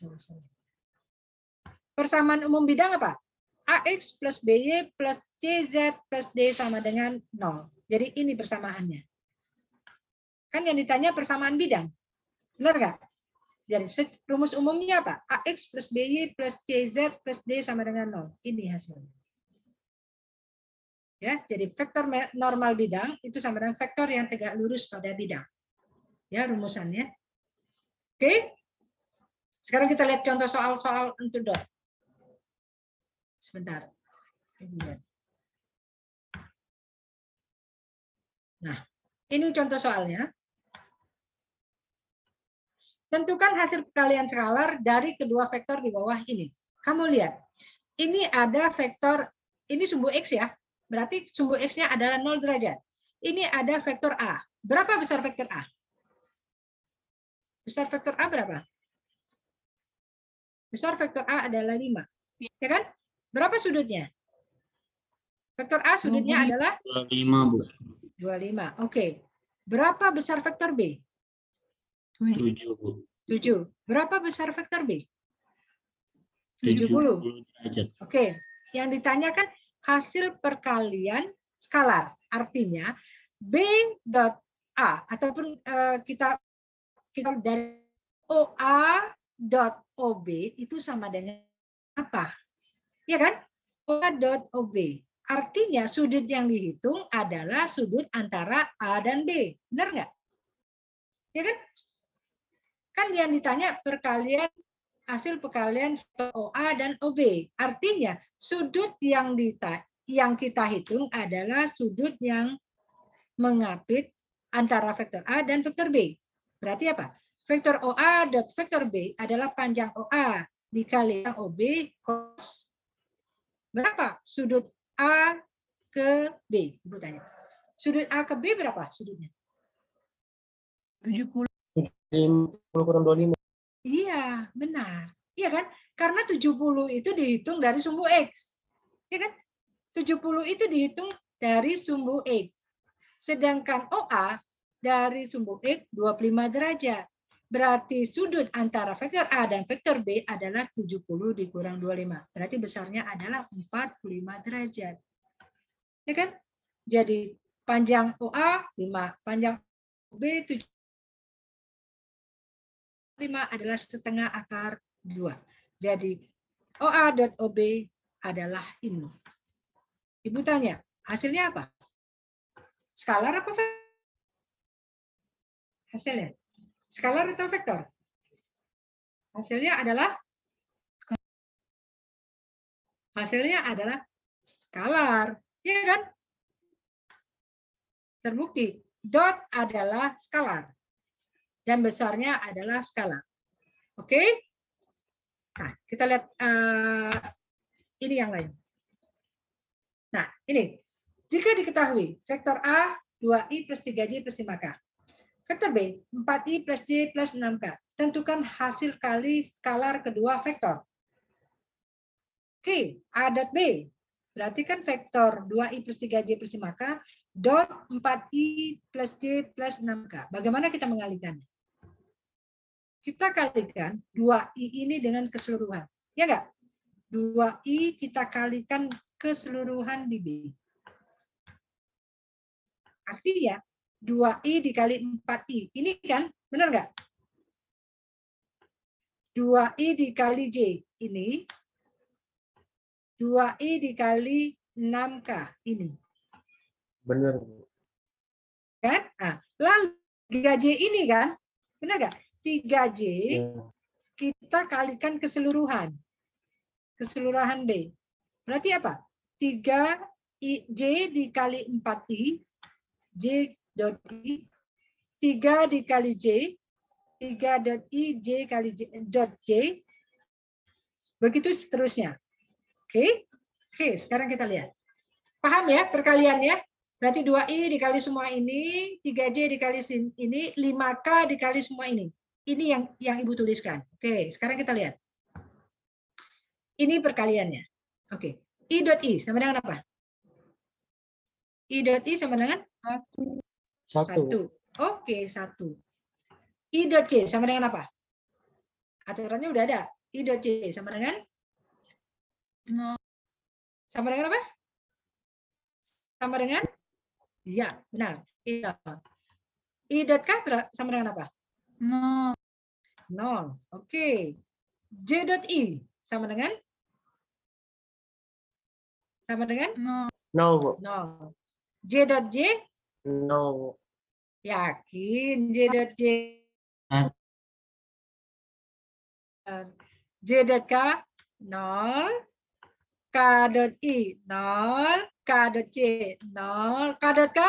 Persamaan umum bidang apa? AX plus BY plus CZ plus D sama dengan 0. Jadi ini persamaannya. Kan yang ditanya persamaan bidang. Benar nggak? Jadi rumus umumnya apa? AX plus BY plus CZ plus D sama dengan 0. Ini hasilnya. Ya, jadi vektor normal bidang itu sama dengan vektor yang tegak lurus pada bidang. Ya, rumusannya. Oke. Sekarang kita lihat contoh soal-soal untuk dot. Sebentar. Nah, ini contoh soalnya. Tentukan hasil perkalian skalar dari kedua vektor di bawah ini. Kamu lihat. Ini ada vektor, ini sumbu X ya. Berarti sumbu X-nya adalah 0 derajat. Ini ada vektor A. Berapa besar vektor A? Besar vektor A berapa? Besar vektor A adalah 5. Ya kan? Berapa sudutnya? Vektor A sudutnya adalah 25, Bu. 25. Oke. Berapa besar vektor B? 7, Bu. 7. Berapa besar vektor B? 70 70. derajat. Oke. Yang ditanyakan hasil perkalian skalar. Artinya B dot A ataupun kita dari OA dot OB itu sama dengan apa? Ya kan? OA dot OB. Artinya sudut yang dihitung adalah sudut antara A dan B. Benar nggak? Ya kan? Kan yang ditanya perkalian hasil perkalian OA dan OB. Artinya sudut yang kita hitung adalah sudut yang mengapit antara vektor A dan vektor B. Berarti apa? Vektor OA dot vektor B adalah panjang OA dikali OB cos berapa? Sudut A ke B. Ibu tanya. Sudut A ke B berapa sudutnya? 70. 50 kurang 25. Iya, benar. Iya kan? Karena 70 itu dihitung dari sumbu X. Iya kan? 70 itu dihitung dari sumbu X. Sedangkan OA dari sumbu X 25 derajat. Berarti sudut antara vektor A dan vektor B adalah 70 dikurang 25. Berarti besarnya adalah 45 derajat. Ya kan? Jadi panjang OA 5, panjang OB 7. 5 adalah setengah akar 2. Jadi OA dot OB adalah ini. Ibu tanya, hasilnya apa? Skalar apa vektor? Hasilnya? Skalar atau vektor? Hasilnya adalah skalar. Ya kan? Terbukti. Dot adalah skalar. Dan besarnya adalah skalar. Oke? Nah, kita lihat ini yang lain. Nah, ini. Jika diketahui vektor A 2i plus 3j plus 5k. Vektor B 4i plus j plus 6k. Tentukan hasil kali skalar kedua vektor. Oke, A dot B. Berarti kan vektor 2i plus 3j plus 5k dot 4i plus j plus 6k. Bagaimana kita mengalikannya? Kita kalikan 2i ini dengan keseluruhan. Ya enggak? 2i kita kalikan keseluruhan di B. Artinya 2i dikali 4i. Ini kan, benar enggak? 2i dikali j. Ini 2i dikali 6k. Ini. Benar. Kan? Nah, lalu 3j ini kan, benar enggak? 3j kita kalikan keseluruhan. Keseluruhan B. Berarti apa? 3j dikali 4i, j dot i, 3 dikali j, 3 dot i, j kali j, dot j, begitu seterusnya. Oke? Oke, sekarang kita lihat. Paham ya perkaliannya? Berarti 2i dikali semua ini, 3j dikali ini, 5k dikali semua ini. Ini yang Ibu tuliskan. Oke, sekarang kita lihat. Ini perkaliannya. Oke. I dot I sama dengan apa? I dot I sama dengan? 1. Oke, 1. I dot J sama dengan apa? Aturannya udah ada. I dot J sama dengan? 0. Sama dengan apa? Sama dengan? Iya, benar. I dot K sama dengan apa? 0. Oke. J dot I sama dengan? Sama dengan? 0, Bu. 0. J dot J? 0. Yakin J dot J? J dot K? 0. K dot I? 0. K dot J? 0. K dot K?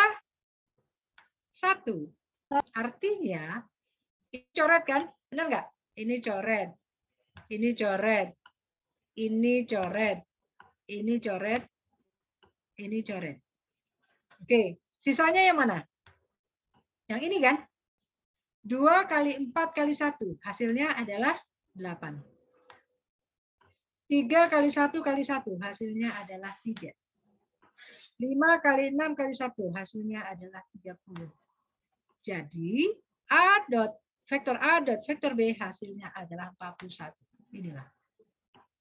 1. Artinya, ini coret kan? Benar nggak? Ini coret. Ini coret. Ini coret. Ini coret. Ini coret. Oke, sisanya yang mana? Yang ini kan? 2 kali 4 kali 1. Hasilnya adalah 8. 3 kali 1 kali 1. Hasilnya adalah 3. 5 kali 6 kali 1. Hasilnya adalah 30. Jadi, vektor A dot vektor B hasilnya adalah 41. Inilah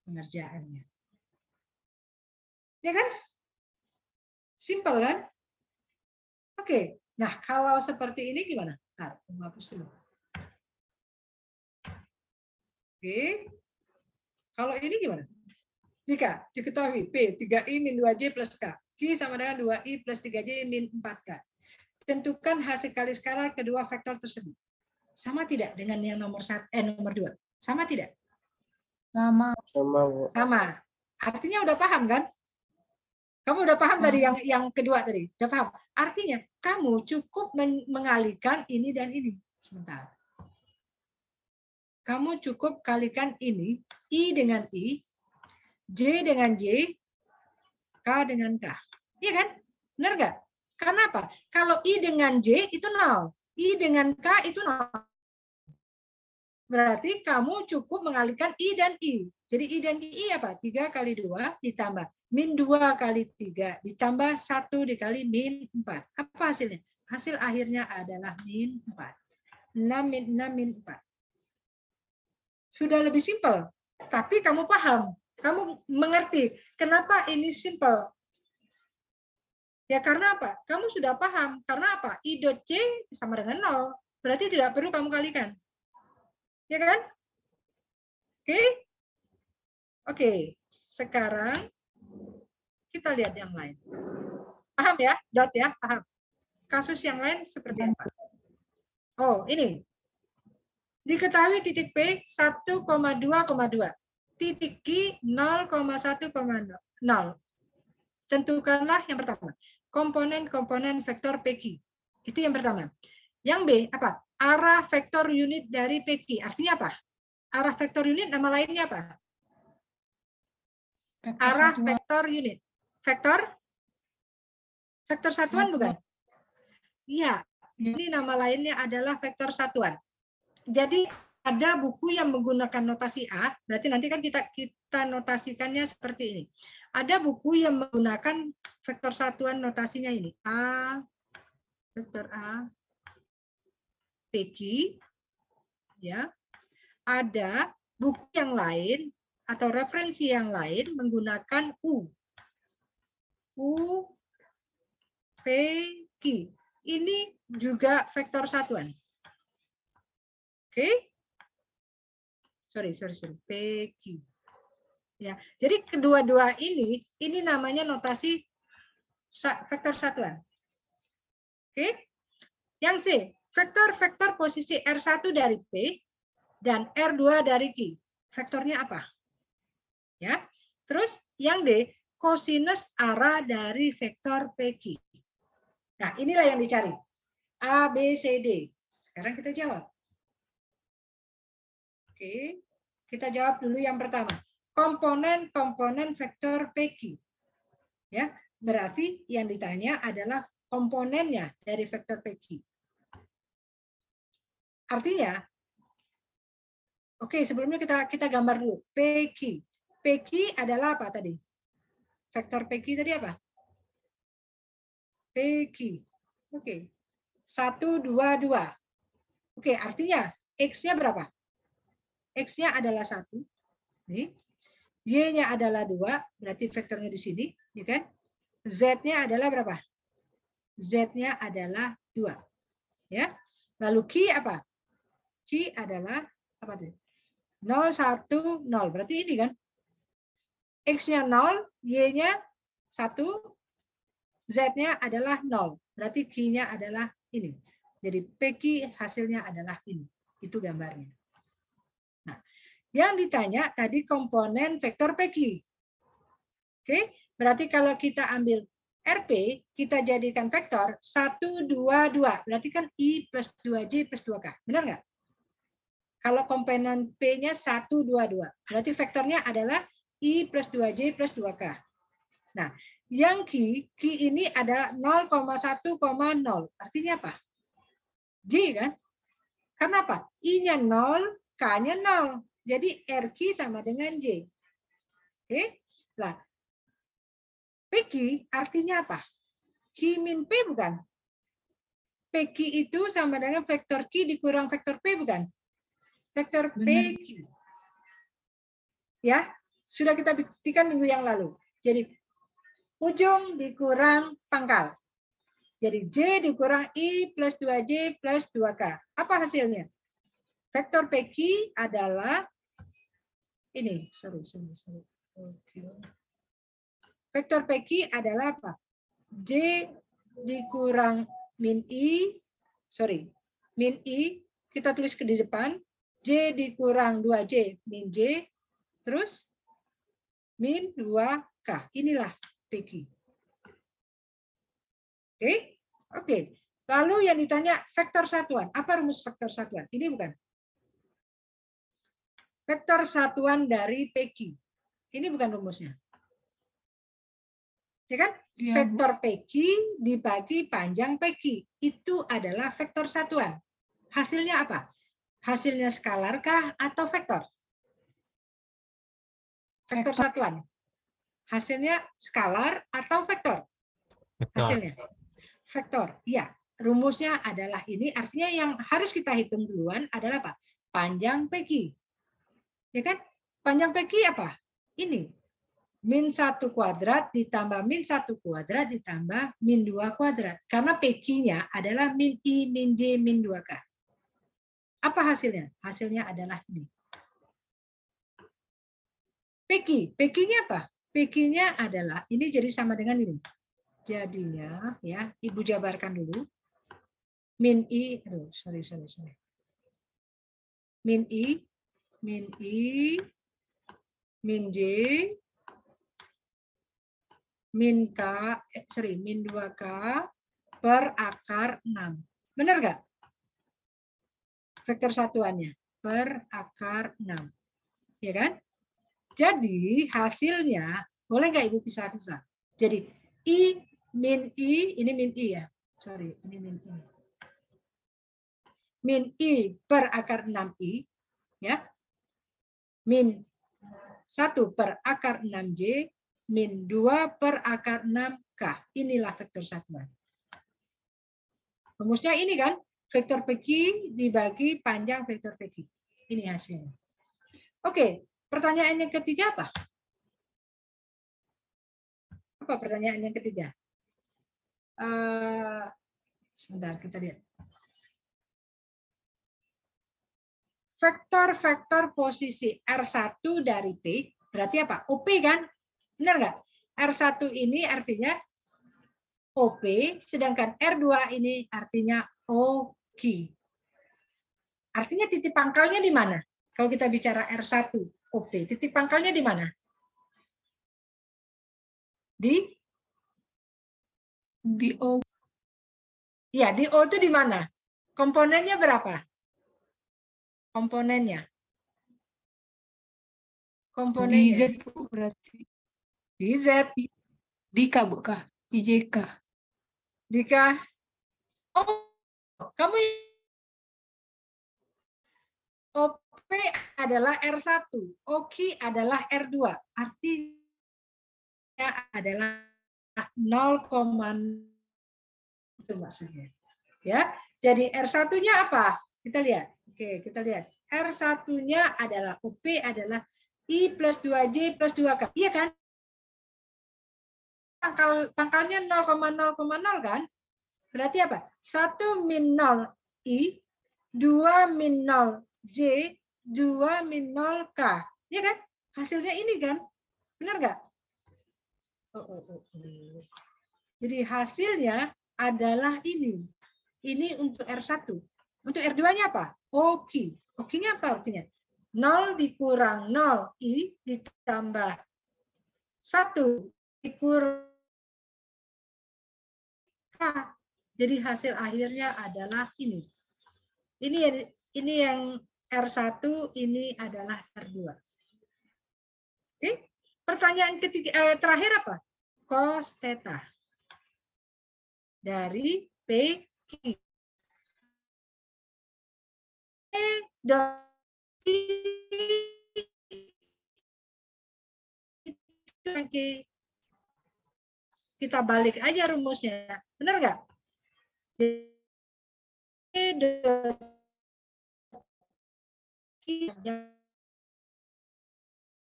pengerjaannya. Ya kan? Simple kan? Oke. Nah, kalau seperti ini gimana? Ntar, hapus dulu. Oke. Kalau ini gimana? Jika diketahui P 3I min 2J plus K, Q sama dengan 2I plus 3J min 4K. Tentukan hasil kali skala kedua vektor tersebut. Sama tidak dengan yang nomor 2? Sama tidak? Sama. Sama. Artinya udah paham kan? Kamu udah paham tadi yang kedua tadi? Udah paham? Artinya kamu cukup mengalihkan ini dan ini. Sebentar. Kamu cukup kalikan ini, I dengan I, J dengan J, K dengan K. Iya kan? Benar nggak? Karena apa? Kalau I dengan J itu 0. I dengan K itu 0. Berarti kamu cukup mengalihkan I dan I. Jadi I dan I apa? 3 kali 2 ditambah min 2 kali 3 ditambah 1 dikali min 4. Apa hasilnya? Hasil akhirnya adalah min 4. 6 min 6 min 4. Sudah lebih simpel. Tapi kamu paham. Kamu mengerti. Kenapa ini simpel? Ya karena apa? Kamu sudah paham. Karena apa? I dot C sama dengan 0. Berarti tidak perlu kamu kalikan. Ya kan? Oke? Oke. Sekarang kita lihat yang lain. Paham ya? Dot ya? Paham. Kasus yang lain seperti apa? Oh, ini. Diketahui titik P 1,2,2. Titik Q 0,1,0. Tentukanlah yang pertama. Komponen-komponen vektor PQ. Itu yang pertama. Yang B, apa? Arah vektor unit dari PQ. Artinya apa? Arah vektor unit nama lainnya apa? Arah vektor unit. Vektor? Vektor satuan bukan? Iya. Ini nama lainnya adalah vektor satuan. Jadi ada buku yang menggunakan notasi A, berarti nanti kan kita notasikannya seperti ini. Ada buku yang menggunakan vektor satuan notasinya ini. A, vektor A, PQ, ya. Ada buku yang lain atau referensi yang lain menggunakan U. U, PQ. Ini juga vektor satuan. Oke. Sorry. PQ. Ya. Jadi kedua-dua ini namanya notasi vektor satuan. Oke. Yang C, vektor-vektor posisi R1 dari P dan R2 dari Q. Vektornya apa? Ya. Terus yang D, kosinus arah dari vektor PQ. Nah, inilah yang dicari. A, B, C, D. Sekarang kita jawab. Oke, kita jawab dulu yang pertama. Komponen-komponen vektor PQ. Ya, berarti yang ditanya adalah komponennya dari vektor PQ. Artinya, oke, sebelumnya kita gambar dulu. PQ. PQ adalah apa tadi? Vektor PQ tadi apa? PQ. Oke. 1, 2, 2. Oke, artinya X-nya berapa? X-nya adalah 1. Y-nya adalah 2, berarti vektornya di sini, ya kan? Z-nya adalah berapa? Z-nya adalah 2. Ya. Lalu Q apa? Q adalah apa tuh? 0, 1, 0. Berarti ini kan? X-nya 0, Y-nya 1, Z-nya adalah 0. Berarti Q-nya adalah ini. Jadi PQ hasilnya adalah ini. Itu gambarnya. Nah, yang ditanya tadi komponen vektor PQ. Oke, berarti kalau kita ambil RP, kita jadikan vektor 1, 2, 2. Berarti kan I plus 2J plus 2K. Benar nggak? Kalau komponen P-nya 1, 2, 2. Berarti vektornya adalah I plus 2J plus 2K. Nah, yang Q ini ada 0,1,0. Artinya apa? J kan? Karena apa? I-nya 0, K-nya 0. Jadi RQ sama dengan J. Oke? Nah, PQ artinya apa? Q min P bukan? PQ itu sama dengan vektor Q dikurang vektor P bukan? Vektor PQ. Ya, sudah kita buktikan minggu yang lalu. Jadi ujung dikurang pangkal. Jadi J dikurang I plus 2J plus 2K. Apa hasilnya? Vektor PQ adalah ini. Sorry. Vektor PQ adalah apa? J dikurang min I, min I, kita tulis ke di depan, J dikurang 2J min J, terus min 2K. Inilah PQ. Oke. Lalu yang ditanya vektor satuan. Apa rumus vektor satuan? Ini bukan. Vektor satuan dari PQ. Ini bukan rumusnya. Ya kan? Ya, vektor PQ dibagi panjang PQ. Itu adalah vektor satuan. Hasilnya apa? Hasilnya skalarkah atau vektor? Vektor satuan. Hasilnya skalar atau vektor? Hasilnya vektor. Ya, rumusnya adalah ini. Artinya yang harus kita hitung duluan adalah apa? Panjang PQ. Ya kan? Panjang PQ apa? Ini. Min 1 kuadrat ditambah min 1 kuadrat ditambah min 2 kuadrat. Karena PQ-nya adalah min I, min J, min 2K. Apa hasilnya? Hasilnya adalah ini. PQ. PQ-nya apa? PQ-nya adalah, ini jadi sama dengan ini. Jadinya, ya, Ibu jabarkan dulu. Min I, sorry. Min I, min J, min 2K per akar 6. Benar nggak? Vektor satuannya per akar 6. Ya kan? Jadi hasilnya, boleh nggak Ibu pisah-pisah? Jadi I min I, ini min I ya. Sorry, ini min I. Min I per akar 6I, ya. Min 1 per akar 6J, min 2 per akar 6K. Inilah vektor satuan. Rumusnya ini kan, vektor PQ dibagi panjang vektor PQ. Ini hasilnya. Oke, pertanyaan yang ketiga apa? Apa pertanyaan yang ketiga? Sebentar, kita lihat. Vektor-vektor posisi R1 dari P, berarti apa? OP kan? Benar nggak? R1 ini artinya OP, sedangkan R2 ini artinya OQ. Artinya titik pangkalnya di mana? Kalau kita bicara R1, OP, titik pangkalnya di mana? Di O. Ya, di O itu di mana? Komponennya berapa? Komponennya. Di Z, Bu, berarti. Di Z. Di K, Bu, K. Di JK. Di K. Oh, kamu OP adalah R1, OQ adalah R2. Artinya adalah 0, itu maksudnya. Ya. Jadi R1-nya apa? Kita lihat. Oke, kita lihat. R1-nya adalah OP adalah I plus 2J plus 2K. Iya kan? Pangkalnya 0,0,0 kan? Berarti apa? 1 min 0 I, 2 min 0 J, 2 min 0 K. Iya kan? Hasilnya ini kan? Benar nggak? Jadi hasilnya adalah ini. Ini untuk R1. Untuk R2-nya apa? OQ. OQ-nya apa artinya? 0 dikurang 0 I ditambah 1 dikurang K. Jadi hasil akhirnya adalah ini. Ini yang R1, ini adalah R2. Oke? Pertanyaan ketiga terakhir apa? Cos theta dari PQ. Kita balik aja rumusnya. Benar nggak?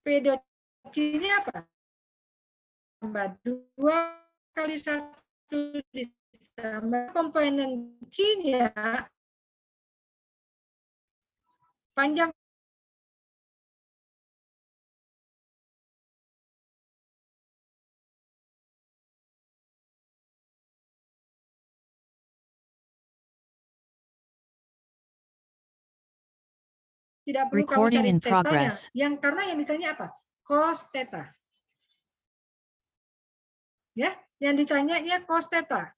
P dot Q ini apa? ditambah 2 kali 1 ditambah komponen Q-nya panjang tidak perlu kamu Recording cari in tetanya. progress. Yang karena yang ditanya apa? Cos theta. Ya, yang ditanya ya cos theta.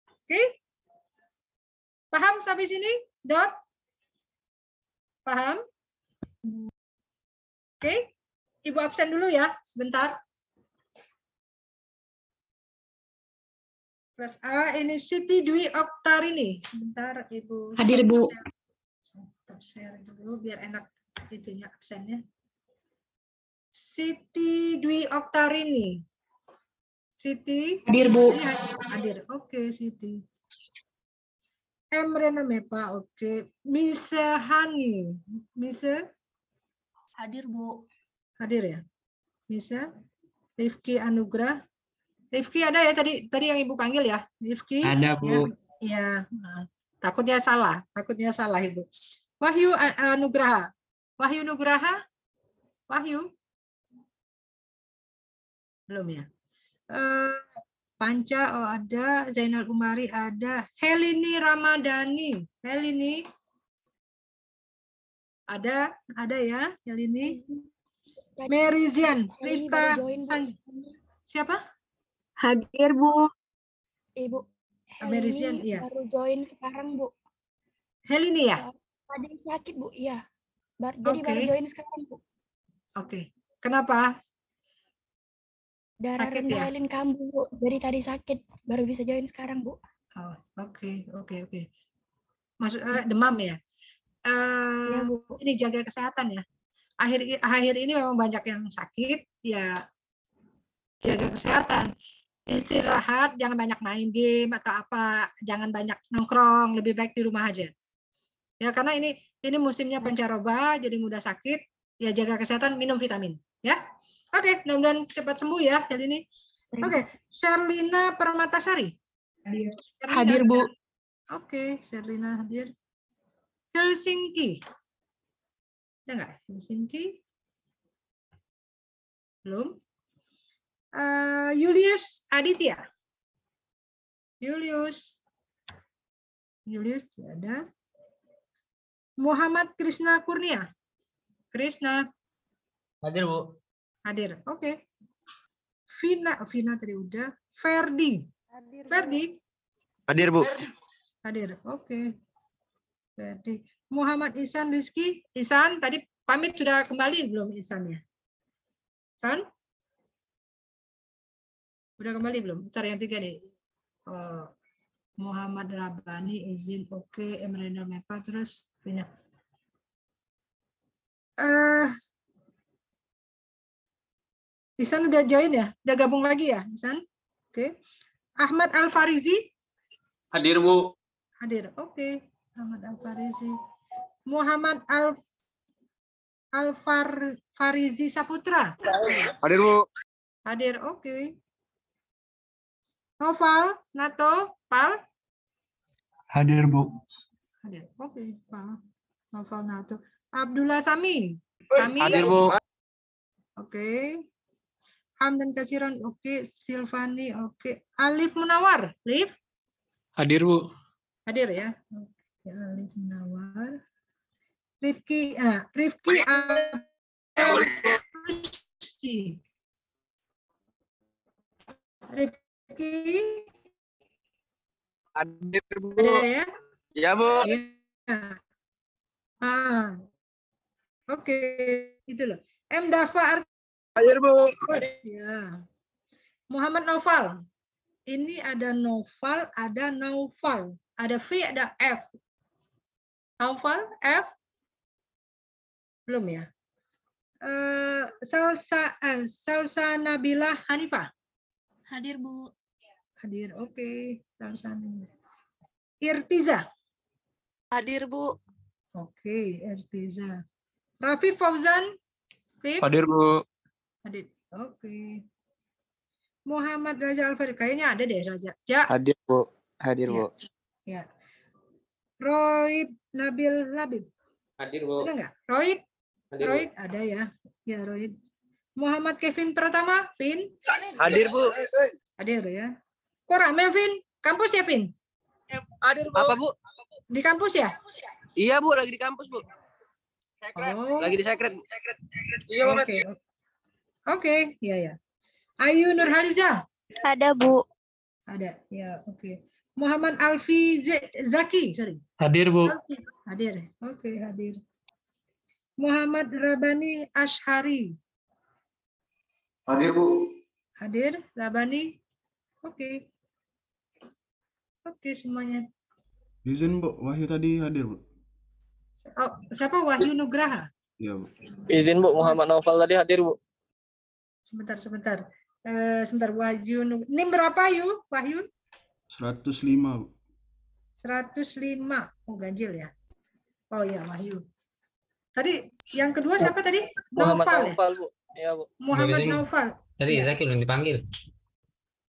Oke? Paham sampai sini? Dot? Paham? Oke? Ibu absen dulu ya, sebentar. Kelas A ini Siti Dwi Oktarini. Sebentar Ibu. Hadir, Bu. Stop share dulu biar enak itunya absennya. Siti Dwi Oktarini. Siti? Hadir, Bu. Hadir. Oke, Siti. Emre Mepa, oke. Misa Hani. Misa? Hadir, Bu. Hadir ya? Misa? Rifki Anugrah. Rifki ada ya tadi yang Ibu panggil ya? Rifki? Ada, Bu. Ya. Nah, takutnya salah Ibu. Wahyu Anugraha. Wahyu Nugraha? Wahyu? Belum ya? Panca, oh ada. Zainal Umari ada. Helini Ramadhani. Helini? Ada ya Helini. Merizian. Trista. Siapa? Hadir, Bu. Ibu. Merizian, Helini iya. baru join sekarang, Bu. Helini ya? Tadi sakit, Bu. Iya. Jadi baru join sekarang, Bu. Oke. Kenapa? Darah Sakit rendah ya? Elin kambuh, Bu. Jadi tadi sakit, baru bisa join sekarang, Bu. Oh, oke. Maksud demam ya? Iya, Bu. Ini jaga kesehatan ya. Akhir ini memang banyak yang sakit, ya jaga kesehatan. Istirahat, jangan banyak main game atau apa, jangan banyak nongkrong, lebih baik di rumah aja. Ya karena ini musimnya pancaroba, jadi mudah sakit, ya jaga kesehatan, minum vitamin, ya. Oke, mudah-mudahan cepat sembuh ya kali ini. Oke, Sherlina Permatasari. Hadir, Bu. Oke, Sherlina hadir. Helsinki. Ada nggak Helsinki? Belum. Julius Aditya. Julius ada. Muhammad Krishna Kurnia. Krishna. Hadir, Bu. Hadir. Oke. Vina tadi udah. Ferdi. Ferdi. Hadir, Bu. Hadir. Oke. Ferdi. Muhammad Ihsan Rizky. Ihsan tadi pamit sudah kembali belum Ihsannya? Ihsan? Udah kembali belum? Bentar yang 3 nih. Oh, Muhammad Rabbani izin oke. Emrena Mepa terus punya. Ihsan udah join ya? Udah gabung lagi ya, Ihsan? Oke. Ahmad Al-Farizi? Hadir, Bu. Hadir. Oke. Ahmad Al-Farizi. Muhammad Al-Farizi Saputra? Hadir, Bu. Hadir. Oke. Noval, Nato, Pal? Hadir, Bu. Hadir. Oke, Pal. Noval, Nato. Abdullah Sami? Sami? Hadir, Bu. Oke. Hamdan Kasiran, oke. Silvani, oke. Alif Munawar, Alif? Hadir, Bu. Hadir ya. Oke, Alif Munawar. Rifki Rusti. Rifki Hadir, Bu. ada ya? Ya, Bu. Ya. Oke, itu loh. M. Dafa Hadir, Bu. ya. Muhammad Noval. Ini ada Noval, ada Naufal. Ada V, ada F. Naufal, F? Belum ya? Salsa Nabila Hanifah. Hadir, Bu. Hadir, oke. Salsa Irtiza. Hadir, Bu. Oke, Irtiza. Rafi Fauzan. Rif? Hadir, Bu. Adit. Oke. Muhammad Raja Alfari. Kayaknya ada deh Raja. Ja. Hadir, Bu. Hadir, Ya. Bu. Ya. Roid Nabil Labib. Hadir, Bu. Ada nggak? Roid? Hadir, Bu. Roid ada ya. Ya, Roid. Muhammad Kevin Pratama. Vin? Hadir, Bu. Hadir ya. Kok rame, Vin? Kampus ya, Vin? Hadir, Bu. Apa, Bu? Di kampus ya? Iya, Bu, lagi di kampus, Bu. Oh. Lagi di sekret. Iya, Bu. Oke. Oke, ya ya. Ayu Nurhaliza. Ada, Bu. Ada. Ya, oke. Muhammad Alfi Zaki, sorry. Hadir, Bu. Alfi. Hadir. Oke, hadir. Muhammad Rabani Ashari. Hadir, Bu. Hadir, Rabani. Oke. Oke semuanya. Izin, Bu. Wahyu tadi hadir, Bu. Oh, siapa? Wahyu Nugraha. Iya, Bu. Izin, Bu. Muhammad Naufal tadi hadir, Bu. Sebentar. Sebentar, Wahyu. Ini berapa, Yu? Wahyu? 105, Bu. 105. Oh, ganjil ya. Oh ya, Wahyu. Tadi yang kedua siapa tadi? Muhammad Naufal ya? Naufal, Bu. Iya, Bu. Muhammad Naufal. Tadi Ya. Zaki belum dipanggil.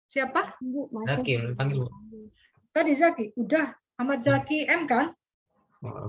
Siapa? Zaki belum dipanggil, Bu. Tadi Zaki. Udah. Ahmad Zaki M kan? Oh,